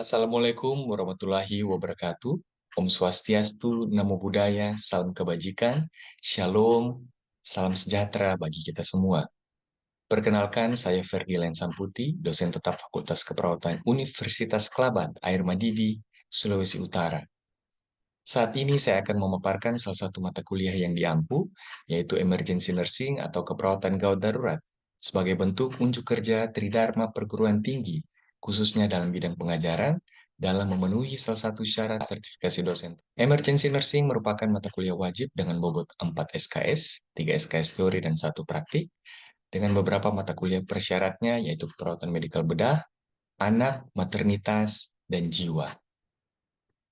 Assalamualaikum warahmatullahi wabarakatuh. Om Swastiastu, Namo Buddhaya, salam kebajikan, Shalom, salam sejahtera bagi kita semua. Perkenalkan, saya Ferdiland Samputi, dosen tetap Fakultas Keperawatan Universitas Kelabat, Air Madidi, Sulawesi Utara. Saat ini saya akan memaparkan salah satu mata kuliah yang diampu, yaitu Emergency Nursing atau Keperawatan Gawat Darurat, sebagai bentuk unjuk kerja Tridharma Perguruan Tinggi, khususnya dalam bidang pengajaran, dalam memenuhi salah satu syarat sertifikasi dosen. Emergency Nursing merupakan mata kuliah wajib dengan bobot 4 SKS, 3 SKS teori dan 1 praktik, dengan beberapa mata kuliah persyaratnya yaitu keperawatan medikal bedah, anak, maternitas, dan jiwa.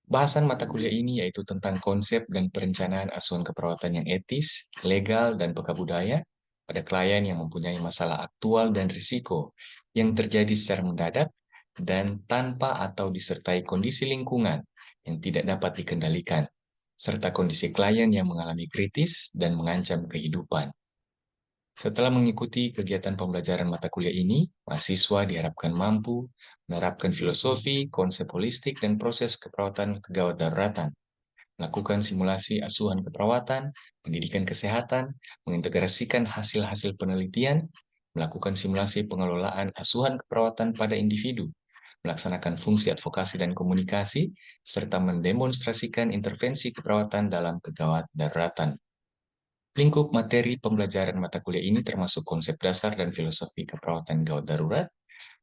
Bahasan mata kuliah ini yaitu tentang konsep dan perencanaan asuhan keperawatan yang etis, legal, dan peka budaya pada klien yang mempunyai masalah aktual dan risiko yang terjadi secara mendadak dan tanpa atau disertai kondisi lingkungan yang tidak dapat dikendalikan, serta kondisi klien yang mengalami kritis dan mengancam kehidupan. Setelah mengikuti kegiatan pembelajaran mata kuliah ini, mahasiswa diharapkan mampu menerapkan filosofi, konsep holistik, dan proses keperawatan kegawat daruratan, melakukan simulasi asuhan keperawatan, pendidikan kesehatan, mengintegrasikan hasil-hasil penelitian, melakukan simulasi pengelolaan asuhan keperawatan pada individu, melaksanakan fungsi advokasi dan komunikasi, serta mendemonstrasikan intervensi keperawatan dalam kegawat daruratan. Lingkup materi pembelajaran mata kuliah ini termasuk konsep dasar dan filosofi keperawatan gawat darurat,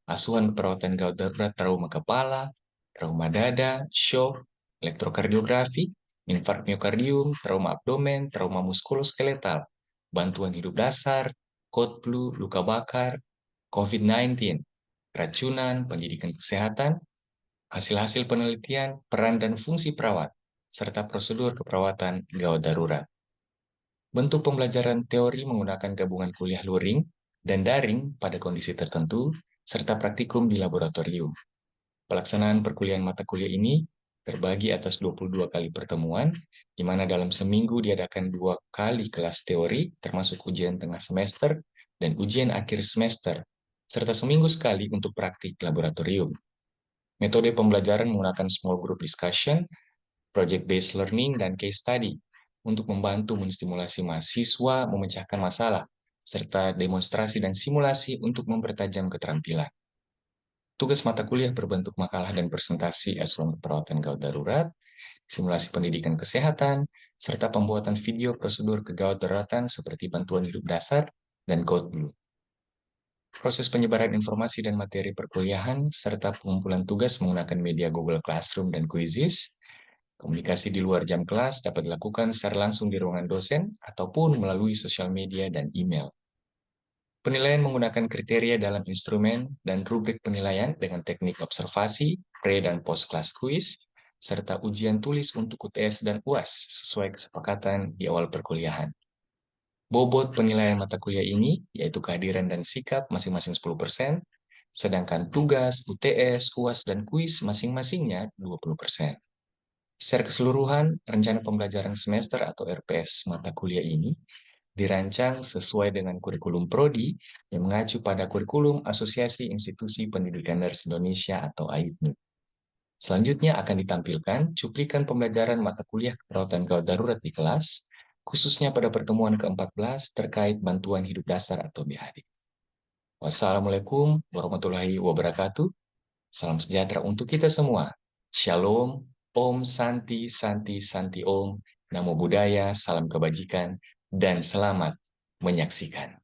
asuhan keperawatan gawat darurat trauma kepala, trauma dada, shock, elektrokardiografi, infark miokardium, trauma abdomen, trauma muskuloskeletal, bantuan hidup dasar, code flu, luka bakar, COVID-19, keracunan, pendidikan kesehatan, hasil-hasil penelitian, peran dan fungsi perawat, serta prosedur keperawatan gawat darurat. Bentuk pembelajaran teori menggunakan gabungan kuliah luring dan daring pada kondisi tertentu, serta praktikum di laboratorium. Pelaksanaan perkuliahan mata kuliah ini terbagi atas 22 kali pertemuan, di mana dalam seminggu diadakan 2 kali kelas teori, termasuk ujian tengah semester dan ujian akhir semester, serta seminggu sekali untuk praktik laboratorium. Metode pembelajaran menggunakan small group discussion, project-based learning, dan case study untuk membantu menstimulasi mahasiswa memecahkan masalah, serta demonstrasi dan simulasi untuk mempertajam keterampilan. Tugas mata kuliah berbentuk makalah dan presentasi asuhan perawatan gawat darurat, simulasi pendidikan kesehatan, serta pembuatan video prosedur kegawat daruratan seperti bantuan hidup dasar dan code blue. Proses penyebaran informasi dan materi perkuliahan, serta pengumpulan tugas menggunakan media Google Classroom dan Quizzes. Komunikasi di luar jam kelas dapat dilakukan secara langsung di ruangan dosen ataupun melalui sosial media dan email. Penilaian menggunakan kriteria dalam instrumen dan rubrik penilaian dengan teknik observasi, pre- dan post-class quiz, serta ujian tulis untuk UTS dan UAS sesuai kesepakatan di awal perkuliahan. Bobot penilaian mata kuliah ini, yaitu kehadiran dan sikap masing-masing 10%, sedangkan tugas, UTS, UAS, dan kuis masing-masingnya 20%. Secara keseluruhan, rencana pembelajaran semester atau RPS mata kuliah ini dirancang sesuai dengan kurikulum prodi yang mengacu pada kurikulum Asosiasi Institusi Pendidikan Nurse Indonesia atau AIPNU. Selanjutnya akan ditampilkan cuplikan pembelajaran mata kuliah keperawatan gawat darurat di kelas, khususnya pada pertemuan ke-14 terkait bantuan hidup dasar atau BHD. Wassalamualaikum warahmatullahi wabarakatuh. Salam sejahtera untuk kita semua. Shalom, Om Santi Santi Santi Om, Namo Buddhaya, salam kebajikan, dan selamat menyaksikan.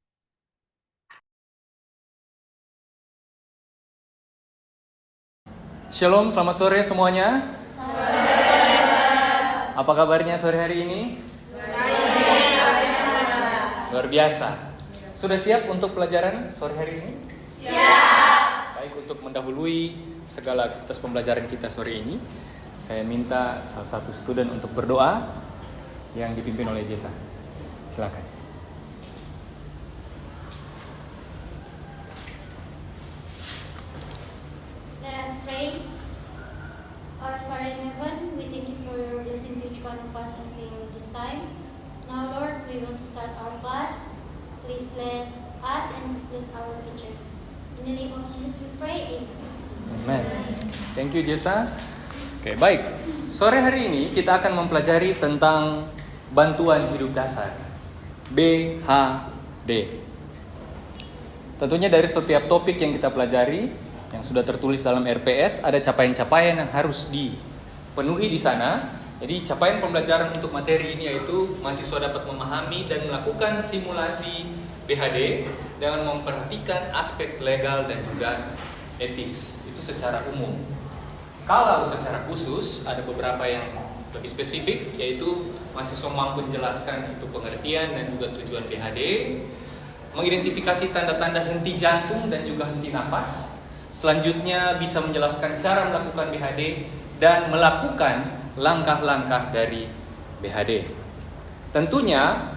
Shalom, selamat sore semuanya. Apa kabarnya sore hari ini? Luar biasa. Sudah siap untuk pelajaran sore hari ini? Siap. Baik, untuk mendahului segala aktivitas pembelajaran kita sore ini, saya minta salah satu student untuk berdoa yang dipimpin oleh Jesa. Silakan. Let us pray. Our Father in heaven, we thank you for your blessing to each one of us until this time. Now, Lord, we want to start our class. Please bless us and please bless our teacher. In the name of Jesus we pray, amen. Amen. Thank you Jessa. Oke, baik. Sore hari ini kita akan mempelajari tentang bantuan hidup dasar. BHD. Tentunya dari setiap topik yang kita pelajari, yang sudah tertulis dalam RPS, ada capaian-capaian yang harus dipenuhi di sana. Jadi capaian pembelajaran untuk materi ini yaitu mahasiswa dapat memahami dan melakukan simulasi BHD dengan memperhatikan aspek legal dan juga etis. Itu secara umum. Kalau secara khusus ada beberapa yang lebih spesifik, yaitu mahasiswa mampu menjelaskan itu pengertian dan juga tujuan BHD, mengidentifikasi tanda-tanda henti jantung dan juga henti nafas. Selanjutnya bisa menjelaskan cara melakukan BHD dan melakukan langkah-langkah dari BHD. Tentunya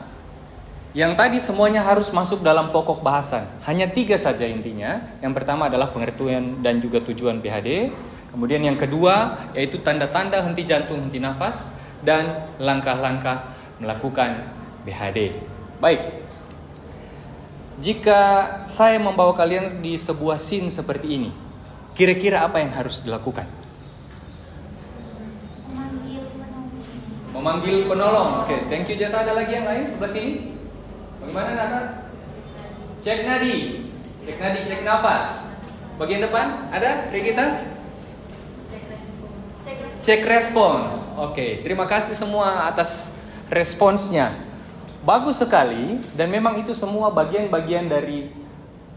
yang tadi semuanya harus masuk dalam pokok bahasan. Hanya 3 saja intinya. Yang pertama adalah pengertian dan juga tujuan BHD. Kemudian yang kedua yaitu tanda-tanda henti jantung, henti nafas, dan langkah-langkah melakukan BHD. Baik. Jika saya membawa kalian di sebuah scene seperti ini, kira-kira apa yang harus dilakukan? Memanggil penolong. Oke, thank you Jasa. Ada lagi yang lain sebelah sini? Bagaimana Nata? Cek nadi, cek nafas. Bagian depan ada Regita? Cek respons. Oke, terima kasih semua atas responsnya. Bagus sekali, dan memang itu semua bagian-bagian dari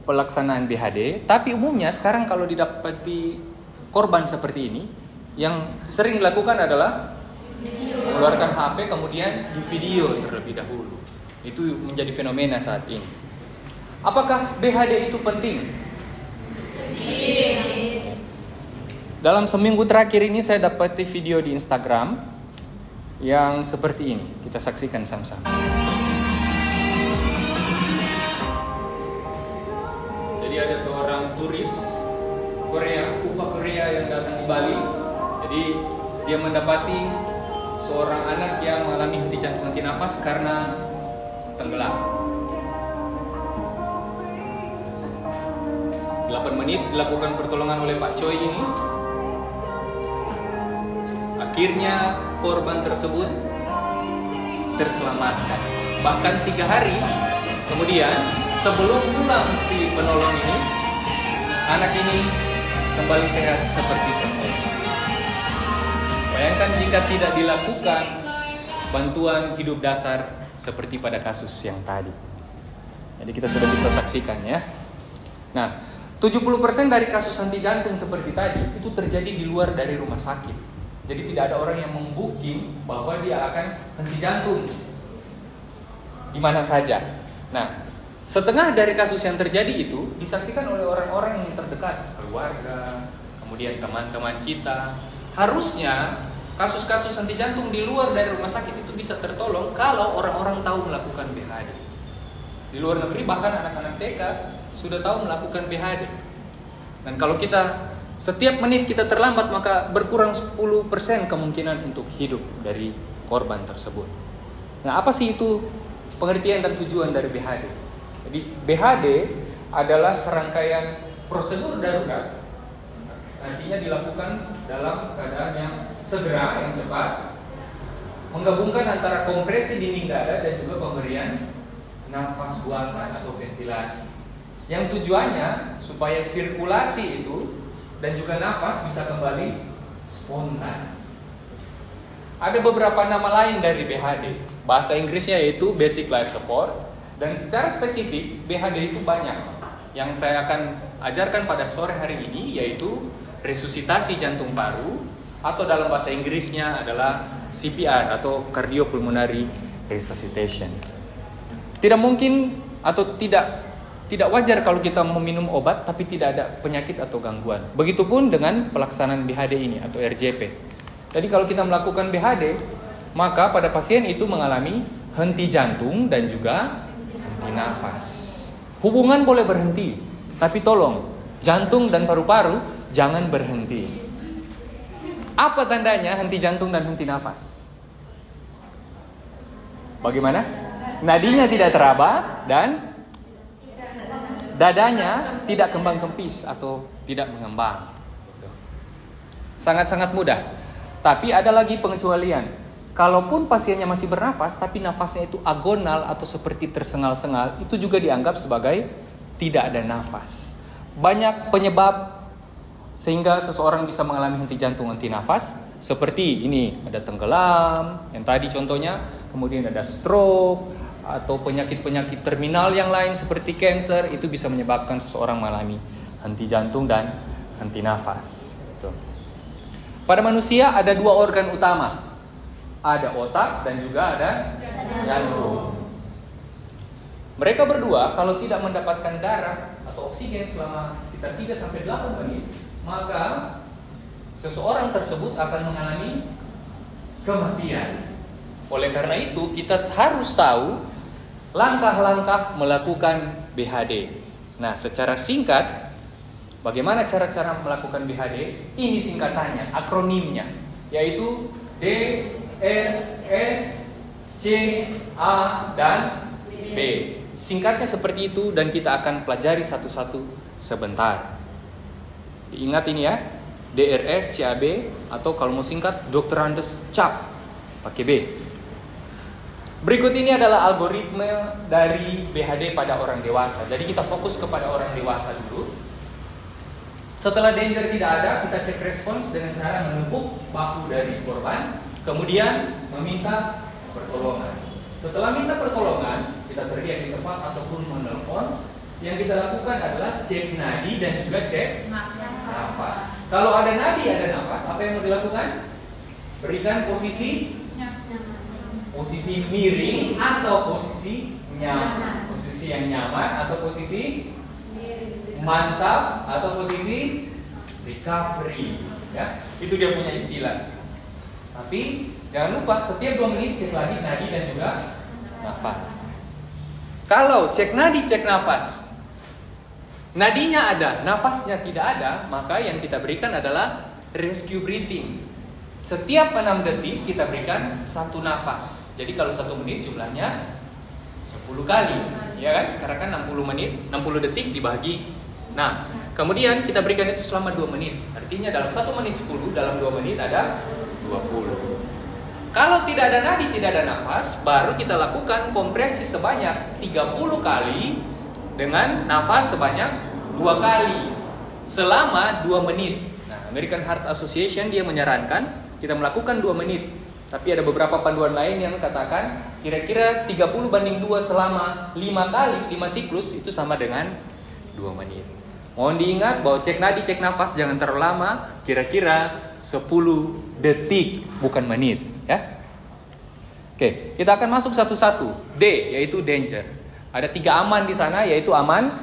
pelaksanaan BHD. Tapi umumnya sekarang kalau didapati korban seperti ini, yang sering dilakukan adalah mengeluarkan HP kemudian di video terlebih dahulu. Itu menjadi fenomena saat ini. Apakah BHD itu penting? Dalam seminggu terakhir ini saya dapati video di Instagram yang seperti ini. Kita saksikan sama-sama. Jadi ada seorang turis Korea yang datang di Bali. Jadi dia mendapati seorang anak yang mengalami henti jantung, henti nafas karena tenggelam. 8 menit dilakukan pertolongan oleh Pak Choi ini. Akhirnya korban tersebut terselamatkan. Bahkan 3 hari kemudian sebelum pulang si penolong ini, anak ini kembali sehat seperti semula. Bayangkan jika tidak dilakukan bantuan hidup dasar seperti pada kasus yang tadi. Jadi kita sudah bisa saksikan ya. Nah, 70% dari kasus henti jantung seperti tadi itu terjadi di luar dari rumah sakit. Jadi tidak ada orang yang membooking bahwa dia akan henti jantung di mana saja. Nah, setengah dari kasus yang terjadi itu disaksikan oleh orang-orang yang terdekat, keluarga, kemudian teman-teman kita. Harusnya kasus-kasus henti jantung di luar dari rumah sakit itu bisa tertolong kalau orang-orang tahu melakukan BHD. Di luar negeri bahkan anak-anak TK sudah tahu melakukan BHD. Dan kalau kita setiap menit kita terlambat, maka berkurang 10% kemungkinan untuk hidup dari korban tersebut. Nah, apa sih itu pengertian dan tujuan dari BHD? Jadi BHD adalah serangkaian prosedur darurat. Nantinya dilakukan dalam keadaan yang segera, yang cepat, menggabungkan antara kompresi dinding dada dan juga pemberian nafas buatan atau ventilasi. Yang tujuannya supaya sirkulasi itu dan juga nafas bisa kembali spontan. Ada beberapa nama lain dari BHD. Bahasa Inggrisnya yaitu Basic Life Support. Dan secara spesifik BHD itu banyak. Yang saya akan ajarkan pada sore hari ini yaitu resusitasi jantung paru, atau dalam bahasa Inggrisnya adalah CPR atau Cardiopulmonary Resuscitation. Tidak mungkin atau tidak wajar kalau kita meminum obat tapi tidak ada penyakit atau gangguan. Begitupun dengan pelaksanaan BHD ini atau RJP. Jadi kalau kita melakukan BHD, maka pada pasien itu mengalami henti jantung dan juga henti nafas. Hubungan boleh berhenti, tapi tolong jantung dan paru-paru jangan berhenti. Apa tandanya henti jantung dan henti nafas? Bagaimana? Nadinya tidak teraba dan dadanya tidak kembang kempis atau tidak mengembang. Sangat-sangat mudah. Tapi ada lagi pengecualian. Kalaupun pasiennya masih bernafas, tapi nafasnya itu agonal atau seperti tersengal-sengal, itu juga dianggap sebagai tidak ada nafas. Banyak penyebab sehingga seseorang bisa mengalami henti jantung, henti nafas. Seperti ini, ada tenggelam, yang tadi contohnya, kemudian ada stroke, atau penyakit-penyakit terminal yang lain seperti kanker, itu bisa menyebabkan seseorang mengalami henti jantung dan henti nafas. Pada manusia ada dua organ utama. Ada otak dan juga ada jantung. Mereka berdua kalau tidak mendapatkan darah atau oksigen selama sekitar 3-8 menit, maka seseorang tersebut akan mengalami kematian. Oleh karena itu, kita harus tahu langkah-langkah melakukan BHD. Nah, secara singkat, bagaimana cara-cara melakukan BHD? Ini singkatannya, akronimnya, yaitu D, R, S, C, A, dan B. Singkatnya seperti itu dan kita akan pelajari satu-satu sebentar. Ingat ini ya, DRS, CAB, atau kalau mau singkat, Dr. Andes Cap, pakai B. Berikut ini adalah algoritma dari BHD pada orang dewasa. Jadi kita fokus kepada orang dewasa dulu. Setelah danger tidak ada, kita cek respons dengan cara menepuk bahu dari korban, kemudian meminta pertolongan. Setelah minta pertolongan, kita teriak di tempat ataupun menelpon. Yang kita lakukan adalah cek nadi dan juga cek nafas. Kalau ada nadi, ada nafas, apa yang mau dilakukan? Berikan posisi miring atau posisi nyaman. Posisi yang nyaman atau posisi mantap atau posisi recovery. Ya, itu dia punya istilah. Tapi jangan lupa setiap 2 menit cek lagi nadi dan juga nafas. Kalau cek nadi, cek nafas, nadinya ada, nafasnya tidak ada, maka yang kita berikan adalah rescue breathing. Setiap 6 detik kita berikan 1 nafas. Jadi kalau 1 menit jumlahnya 10 kali, ya kan? Karena kan 60 menit, 60 detik dibagi 6. Kemudian kita berikan itu selama 2 menit. Artinya dalam 1 menit 10, dalam 2 menit ada 20. Kalau tidak ada nadi, tidak ada nafas, baru kita lakukan kompresi sebanyak 30 kali dengan nafas sebanyak 2 kali selama 2 menit. Nah, American Heart Association dia menyarankan kita melakukan 2 menit. Tapi ada beberapa panduan lain yang katakan kira-kira 30:2 selama 5 kali, 5 siklus itu sama dengan 2 menit. Mohon diingat bahwa cek nadi, cek nafas jangan terlalu lama, kira-kira 10 detik, bukan menit, ya. Oke, kita akan masuk satu-satu. D, yaitu danger. Ada 3 aman di sana, yaitu aman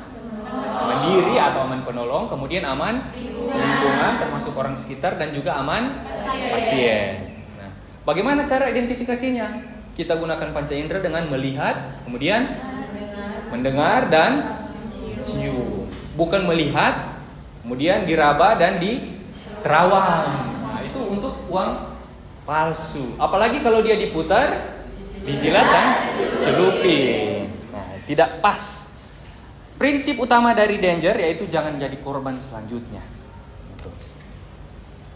mandiri atau aman penolong, kemudian aman lingkungan termasuk orang sekitar, dan juga aman pasien. Nah, bagaimana cara identifikasinya? Kita gunakan panca indera dengan melihat, kemudian mendengar dan cium. Bukan melihat, kemudian diraba dan diterawang. Nah, itu untuk uang palsu. Apalagi kalau dia diputar, dijilat dan celupin. Nah, tidak pas. Prinsip utama dari danger yaitu jangan jadi korban selanjutnya.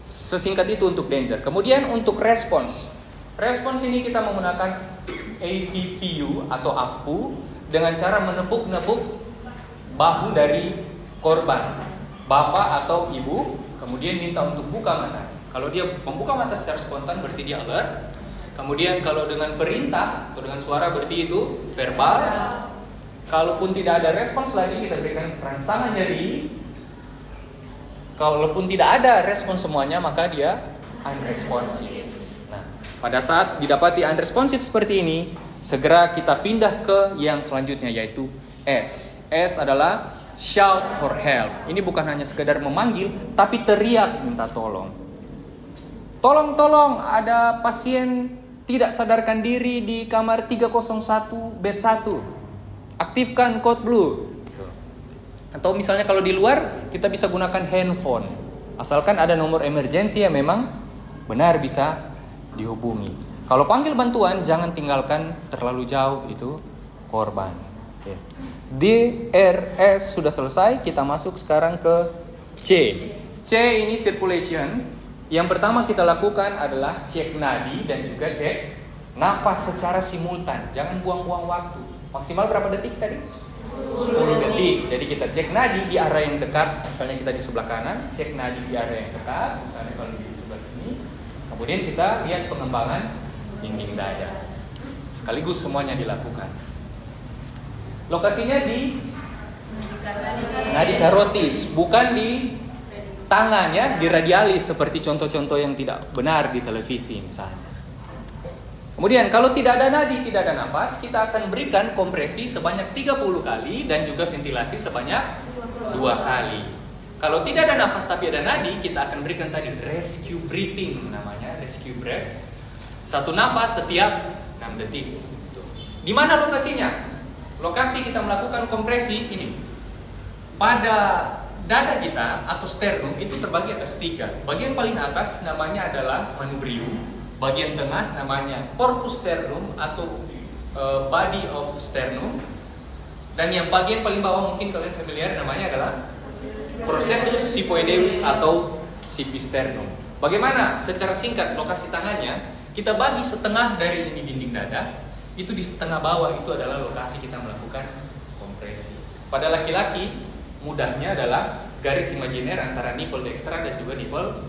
Sesingkat itu untuk danger. Kemudian untuk respons. Respons ini kita menggunakan AVPU atau AVPU dengan cara menepuk-nepuk bahu dari korban, bapak atau ibu, kemudian minta untuk buka mata. Kalau dia membuka mata secara spontan berarti dia alert. Kemudian kalau dengan perintah atau dengan suara berarti itu verbal. Kalaupun tidak ada respons lagi, kita berikan rangsangan nyeri. Kalaupun tidak ada respons semuanya, maka dia unresponsive. Nah, pada saat didapati unresponsive seperti ini, segera kita pindah ke yang selanjutnya yaitu S. S adalah shout for help. Ini bukan hanya sekedar memanggil, tapi teriak minta tolong. Tolong, ada pasien tidak sadarkan diri di kamar 301 bed 1. Aktifkan code blue. Atau misalnya kalau di luar, kita bisa gunakan handphone. Asalkan ada nomor emergensi yang memang benar bisa dihubungi. Kalau panggil bantuan, jangan tinggalkan terlalu jauh itu korban. Oke. DRS sudah selesai, kita masuk sekarang ke C. C ini circulation. Yang pertama kita lakukan adalah cek nadi dan juga cek nafas secara simultan. Jangan buang-buang waktu. Maksimal berapa detik tadi? 10 detik. Jadi kita cek nadi di arah yang dekat. Misalnya kita di sebelah kanan, cek nadi di arah yang dekat. Misalnya kalau di sebelah sini. Kemudian kita lihat pengembangan dinding dada. Sekaligus semuanya dilakukan. Lokasinya di nadi karotis, bukan di tangan ya, di radialis seperti contoh-contoh yang tidak benar di televisi misalnya. Kemudian kalau tidak ada nadi, tidak ada nafas, kita akan berikan kompresi sebanyak 30 kali dan juga ventilasi sebanyak 2 kali. Kalau tidak ada nafas tapi ada nadi, kita akan berikan tadi rescue breathing namanya, rescue breaths. 1 nafas setiap 6 detik. Di mana lokasinya? Lokasi kita melakukan kompresi ini. Pada dada kita atau sternum itu terbagi atas 3. Bagian paling atas namanya adalah manubrium. Bagian tengah namanya corpus sternum atau body of sternum. Dan yang bagian paling bawah mungkin kalian familiar namanya adalah processus siphoideus atau sipisternum. Bagaimana? Secara singkat lokasi tangannya kita bagi setengah dari ini dinding dada. Itu di setengah bawah itu adalah lokasi kita melakukan kompresi. Pada laki-laki mudahnya adalah garis imajiner antara nipple dextra dan juga nipple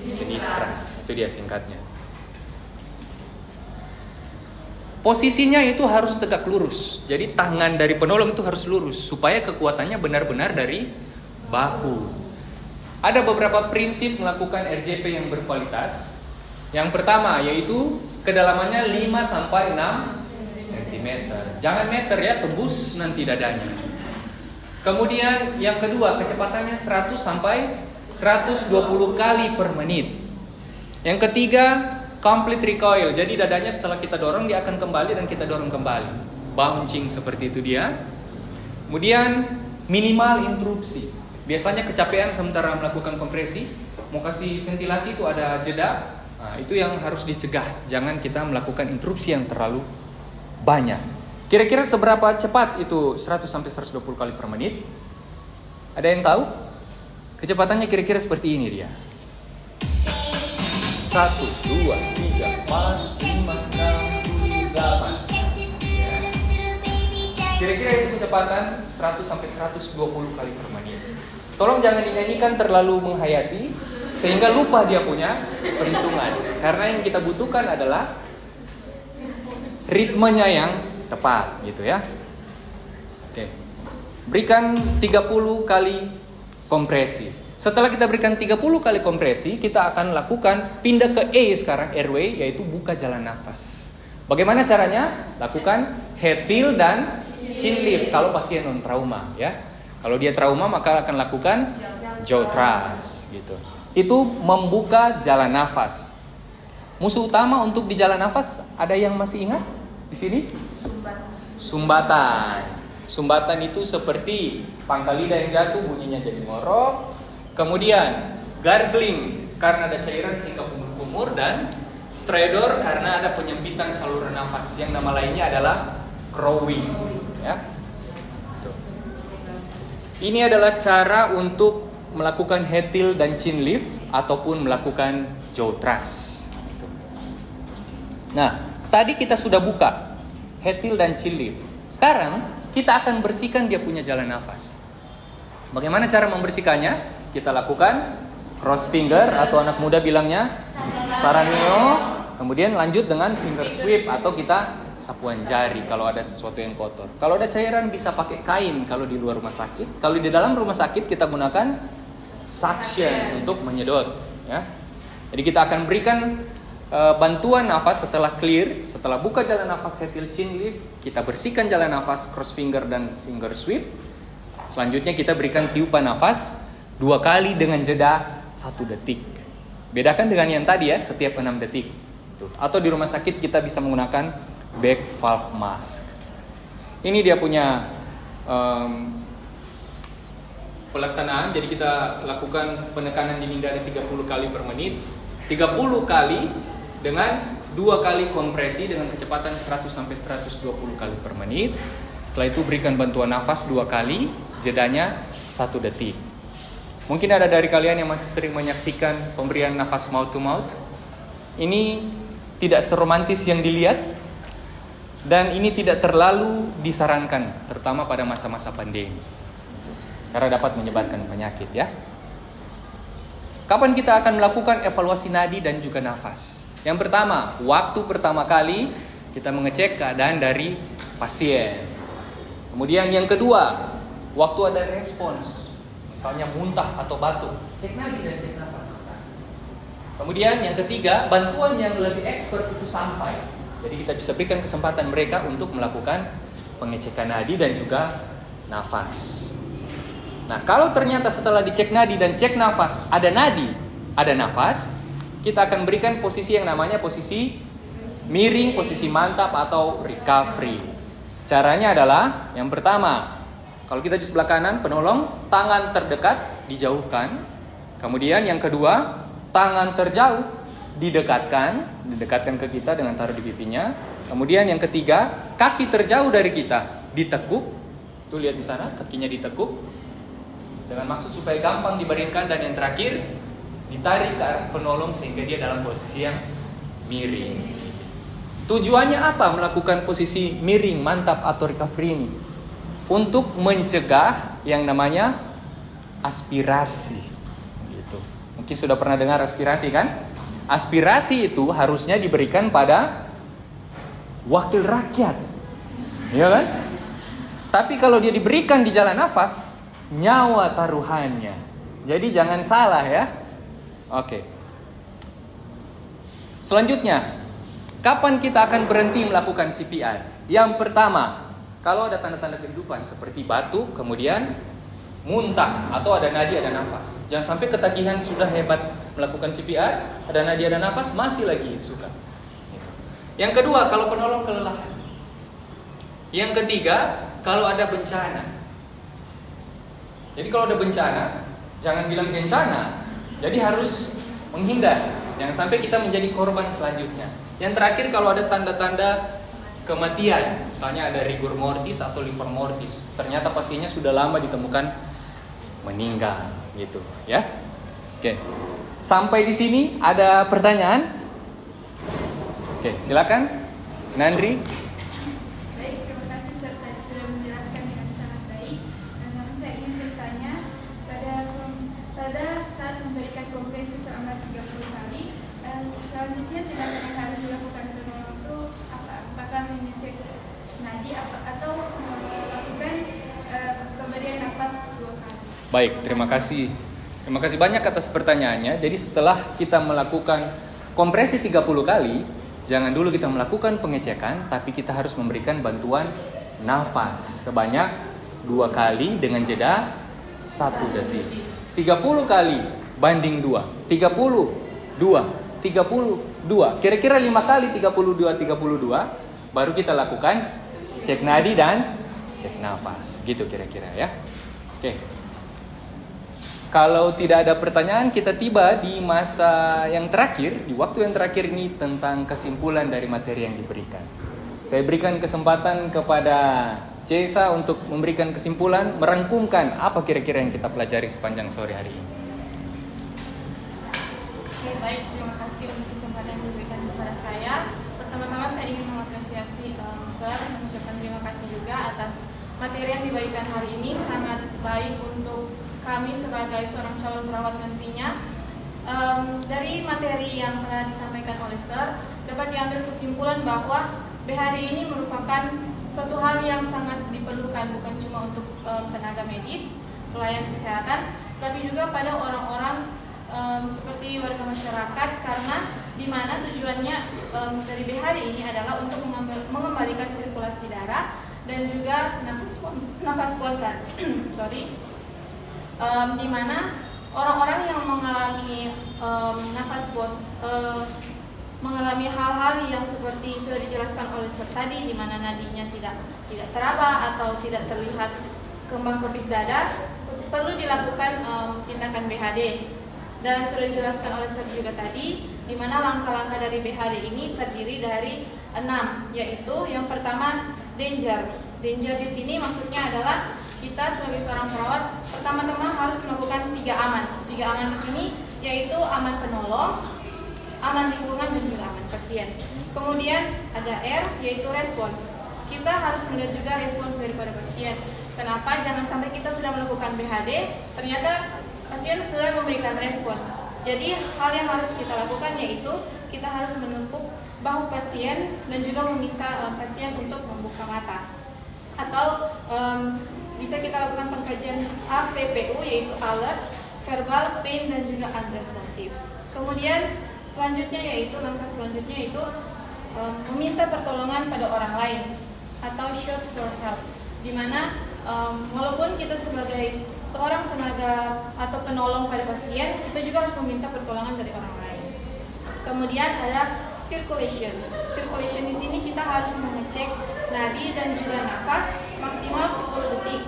sinistra. Itu dia singkatnya. Posisinya itu harus tegak lurus. Jadi tangan dari penolong itu harus lurus supaya kekuatannya benar-benar dari bahu. Ada beberapa prinsip melakukan RJP yang berkualitas. Yang pertama yaitu kedalamannya 5 sampai 6 cm. Jangan meter ya, tembus nanti dadanya. Kemudian yang kedua, kecepatannya 100 sampai 120 kali per menit. Yang ketiga, complete recoil. Jadi dadanya setelah kita dorong dia akan kembali dan kita dorong kembali. Bouncing seperti itu dia. Kemudian minimal interupsi. Biasanya kecapean sementara melakukan kompresi, mau kasih ventilasi itu ada jeda. Nah, itu yang harus dicegah. Jangan kita melakukan interupsi yang terlalu banyak. Kira-kira seberapa cepat itu 100 sampai 120 kali per menit? Ada yang tahu? Kecepatannya kira-kira seperti ini dia. 1, 2, 3, 4, 5, 6, 7, 8. Kira-kira itu kecepatan 100 sampai 120 kali per menit. Tolong jangan dinyanyikan terlalu menghayati sehingga lupa dia punya perhitungan. Karena yang kita butuhkan adalah ritmenya yang tepat gitu ya. Oke. Berikan 30 kali kompresi. Setelah kita berikan 30 kali kompresi, kita akan lakukan pindah ke E sekarang, airway, yaitu buka jalan nafas. Bagaimana caranya? Lakukan head tilt dan chin lift kalau pasien non trauma ya. Kalau dia trauma maka akan lakukan jaw thrust gitu. Itu membuka jalan nafas. Musuh utama untuk di jalan nafas ada yang masih ingat di sini? Sumbatan. Sumbatan itu seperti pangkal lidah yang jatuh bunyinya jadi ngorok. Kemudian gargling karena ada cairan sehingga kumur-kumur, dan stridor karena ada penyempitan saluran nafas yang nama lainnya adalah crowing ya. Tuh. Ini adalah cara untuk melakukan head tilt dan chin lift ataupun melakukan jaw thrust. Nah, tadi kita sudah buka head tilt dan chin lift. Sekarang kita akan bersihkan dia punya jalan nafas. Bagaimana cara membersihkannya? Kita lakukan cross finger atau anak muda bilangnya saraneo. Kemudian lanjut dengan finger sweep atau kita sapuan jari kalau ada sesuatu yang kotor. Kalau ada cairan bisa pakai kain kalau di luar rumah sakit. Kalau di dalam rumah sakit kita gunakan suction untuk menyedot ya. Jadi kita akan berikan bantuan nafas setelah clear, setelah buka jalan nafas head tilt chin lift, kita bersihkan jalan nafas cross finger dan finger sweep. Selanjutnya kita berikan tiupan nafas 2 kali dengan jeda 1 detik. Bedakan dengan yang tadi ya, setiap 6 detik. Atau di rumah sakit kita bisa menggunakan back valve mask. Ini dia punya pelaksanaan. Jadi kita lakukan penekanan dinding dada 30 kali per menit, 30 kali dengan 2 kali kompresi dengan kecepatan 100 sampai 120 kali per menit. Setelah itu berikan bantuan nafas 2 kali, jedanya 1 detik. Mungkin ada dari kalian yang masih sering menyaksikan pemberian nafas mouth to mouth. Ini tidak seromantis yang dilihat, dan ini tidak terlalu disarankan, terutama pada masa-masa pandemi, karena dapat menyebarkan penyakit ya. Kapan kita akan melakukan evaluasi nadi dan juga nafas? Yang pertama, waktu pertama kali kita mengecek keadaan dari pasien. Kemudian yang kedua, waktu ada respons, misalnya muntah atau batuk, cek nadi dan cek nafas. Kemudian yang ketiga, bantuan yang lebih expert itu sampai. Jadi kita bisa berikan kesempatan mereka untuk melakukan pengecekan nadi dan juga nafas. Nah, kalau ternyata setelah dicek nadi dan cek nafas, ada nadi, ada nafas, kita akan berikan posisi yang namanya posisi miring, posisi mantap atau recovery. Caranya adalah, yang pertama, kalau kita di sebelah kanan, penolong, tangan terdekat dijauhkan. Kemudian yang kedua, tangan terjauh didekatkan ke kita dengan taruh di pipinya. Kemudian yang ketiga, kaki terjauh dari kita ditekuk. Tuh lihat di sana, kakinya ditekuk dengan maksud supaya gampang dibaringkan. Dan yang terakhir, ditarik ke arah penolong sehingga dia dalam posisi yang miring. Tujuannya apa melakukan posisi miring, mantap atau recovery ini? Untuk mencegah yang namanya aspirasi. Gitu. Mungkin sudah pernah dengar aspirasi kan? Aspirasi itu harusnya diberikan pada wakil rakyat, ya kan? Tapi kalau dia diberikan di jalan nafas, nyawa taruhannya. Jadi jangan salah ya. Oke. Selanjutnya, kapan kita akan berhenti melakukan CPR? Yang pertama, kalau ada tanda-tanda kehidupan seperti batuk, kemudian muntah, atau ada nadi, ada nafas. Jangan sampai ketagihan sudah hebat melakukan CPR, ada nadi, ada nafas, masih lagi suka. Yang kedua, kalau penolong kelelahan. Yang ketiga, kalau ada bencana. Jadi kalau ada bencana, jangan bilang bencana. Jadi harus menghindar. Jangan sampai kita menjadi korban selanjutnya. Yang terakhir, kalau ada tanda-tanda kematian, misalnya ada rigor mortis atau livor mortis, ternyata pasiennya sudah lama ditemukan meninggal, gitu, ya. Oke, sampai di sini ada pertanyaan? Oke, silakan, Nandri. Baik, terima kasih sudah menjelaskan dengan sangat baik. Dan namun saya ingin bertanya, pada saat memberikan kompresi selama 30 kali, selanjutnya tindakan yang harus dilakukan penolong itu apakah mengecek nadi atau melakukan pemberian nafas 2 kali? Baik, terima kasih. Terima kasih banyak atas pertanyaannya. Jadi setelah kita melakukan kompresi 30 kali, jangan dulu kita melakukan pengecekan, tapi kita harus memberikan bantuan nafas sebanyak 2 kali dengan jeda 1 detik. 30 kali banding 2. 32. Kira-kira 5 kali 32 baru kita lakukan cek nadi dan cek nafas. Gitu kira-kira ya. Oke. Kalau tidak ada pertanyaan, kita tiba di masa yang terakhir, di waktu yang terakhir ini tentang kesimpulan dari materi yang diberikan. Saya berikan kesempatan kepada Cesa untuk memberikan kesimpulan, merangkumkan apa kira-kira yang kita pelajari sepanjang sore hari ini. Oke, baik, terima kasih untuk kesempatan yang diberikan kepada saya. Pertama-tama saya ingin mengapresiasi Sir, mengucapkan terima kasih juga atas materi yang diberikan hari ini, sangat baik untuk kami sebagai seorang calon perawat nantinya. Dari materi yang telah disampaikan oleh Sir, dapat diambil kesimpulan bahwa BHD ini merupakan suatu hal yang sangat diperlukan, bukan cuma untuk tenaga medis, pelayan kesehatan, tapi juga pada orang-orang seperti warga masyarakat, karena di mana tujuannya dari BHD ini adalah untuk mengembalikan sirkulasi darah dan juga nafas spontan. Di mana orang-orang yang mengalami mengalami hal-hal yang seperti sudah dijelaskan oleh Sir tadi, di mana nadinya tidak teraba atau tidak terlihat kembang kepis dada, perlu dilakukan tindakan BHD. Dan sudah dijelaskan oleh Sir juga tadi, di mana langkah-langkah dari BHD ini terdiri dari 6, yaitu yang pertama danger. Danger di sini maksudnya adalah kita sebagai seorang perawat pertama-tama harus melakukan 3 aman. 3 aman di sini yaitu aman penolong, aman lingkungan, dan juga aman pasien. Kemudian ada R yaitu respons. Kita harus melihat juga respons daripada pasien. Kenapa? Jangan sampai kita sudah melakukan BHD, ternyata pasien sudah memberikan respons. Jadi hal yang harus kita lakukan yaitu kita harus menepuk bahu pasien dan juga meminta pasien untuk membuka mata. Atau bisa kita lakukan pengkajian AVPU yaitu alert, verbal, pain, dan juga unresponsive. Kemudian selanjutnya yaitu langkah selanjutnya yaitu meminta pertolongan pada orang lain atau shout for help, dimana walaupun kita sebagai seorang tenaga atau penolong pada pasien, kita juga harus meminta pertolongan dari orang lain. Kemudian ada circulation. Circulation di sini kita harus mengecek nadi dan juga nafas maksimal 10 detik.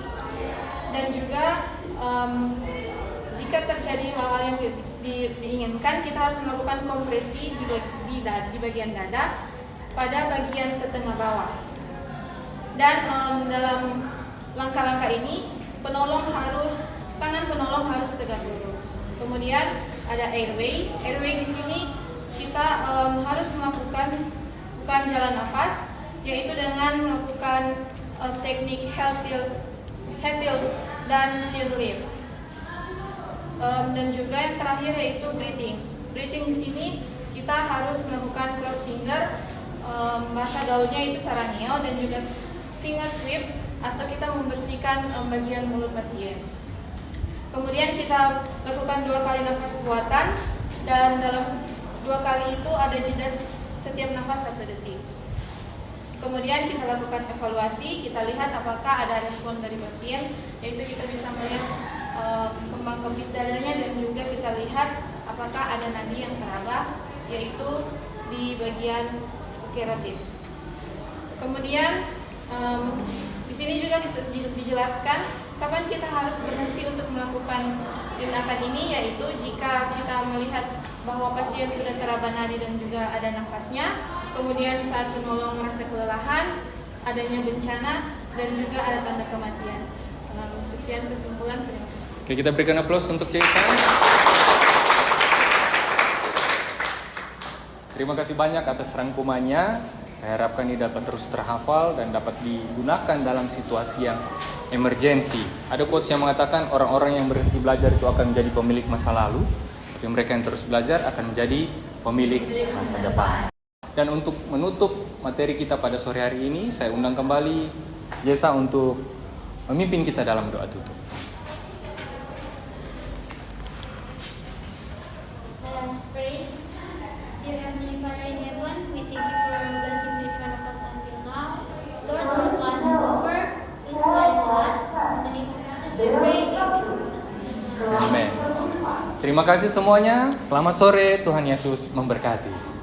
Dan juga jika terjadi hal-hal yang diinginkan, kita harus melakukan kompresi di bagian dada pada bagian setengah bawah. Dan dalam langkah-langkah ini tangan penolong harus tegak lurus. Kemudian ada airway. Airway di sini kita harus melakukan bukan jalan nafas, yaitu dengan melakukan teknik head tilt dan chin lift. Dan juga yang terakhir yaitu breathing. Breathing di sini kita harus melakukan cross finger, bahasa gaulnya itu sarangeo, dan juga finger sweep atau kita membersihkan bagian mulut pasien. Kemudian kita lakukan 2 kali nafas buatan, dan dalam 2 kali itu ada jeda setiap nafas 1 detik. Kemudian kita lakukan evaluasi, kita lihat apakah ada respon dari pasien, yaitu kita bisa melihat kembang kempis dadanya, dan juga kita lihat apakah ada nadi yang teraba, yaitu di bagian keratin. Kemudian di sini juga dijelaskan kapan kita harus berhenti untuk melakukan tindakan ini, yaitu jika kita melihat bahwa pasien sudah teraba nadi dan juga ada nafasnya, kemudian saat penolong merasa kelelahan, adanya bencana, dan juga ada tanda kematian. Sekian kesimpulan, terima kasih. Oke, kita berikan aplaus untuk Cesa. Terima kasih banyak atas rangkumannya. Saya harapkan ini dapat terus terhafal dan dapat digunakan dalam situasi yang emergensi. Ada quotes yang mengatakan orang-orang yang berhenti belajar itu akan menjadi pemilik masa lalu, tapi mereka yang terus belajar akan menjadi pemilik masa depan. Dan untuk menutup materi kita pada sore hari ini, saya undang kembali Jesa untuk memimpin kita dalam doa tutup. Let us pray. Dear Heavenly Father in heaven, we thank you for your blessing to each one of us until now. Lord, our class is over. Please bless us. In the name of Jesus we pray. Amen. Amin. Terima kasih semuanya. Selamat sore. Tuhan Yesus memberkati.